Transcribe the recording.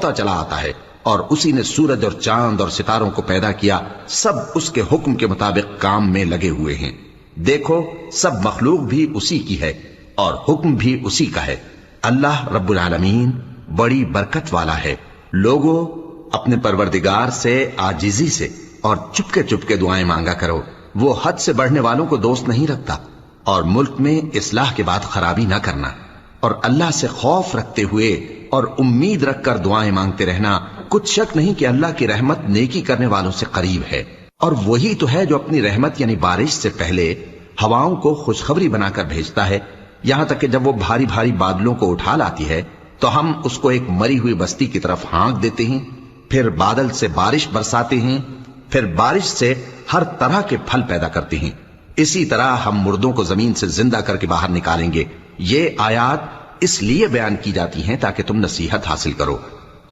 دوڑتا چلا آتا ہے، اور اسی نے سورج اور چاند اور ستاروں کو پیدا کیا، سب اس کے حکم کے مطابق کام میں لگے ہوئے ہیں۔ دیکھو سب مخلوق بھی اسی کی ہے اور حکم بھی اسی کا ہے۔ اللہ رب العالمین بڑی برکت والا ہے۔ لوگوں اپنے پروردگار سے عاجزی سے اور چپکے چپکے دعائیں مانگا کرو، وہ حد سے بڑھنے والوں کو دوست نہیں رکھتا، اور ملک میں اصلاح کے بعد خرابی نہ کرنا، اور اللہ سے خوف رکھتے ہوئے اور امید رکھ کر دعائیں مانگتے رہنا۔ کچھ شک نہیں کہ اللہ کی رحمت نیکی کرنے والوں سے قریب ہے، اور وہی تو ہے جو اپنی رحمت یعنی بارش سے پہلے ہواؤں کو خوشخبری بنا کر بھیجتا ہے، یہاں تک کہ جب وہ بھاری بھاری بادلوں کو اٹھا لاتی ہے تو ہم اس کو ایک مری ہوئی بستی کی طرف ہانک دیتے ہیں، پھر بادل سے بارش برساتے ہیں، پھر بارش سے ہر طرح کے پھل پیدا کرتے ہیں۔ اسی طرح ہم مردوں کو زمین سے زندہ کر کے باہر نکالیں گے۔ یہ آیات اس لیے بیان کی جاتی ہیں تاکہ تم نصیحت حاصل کرو۔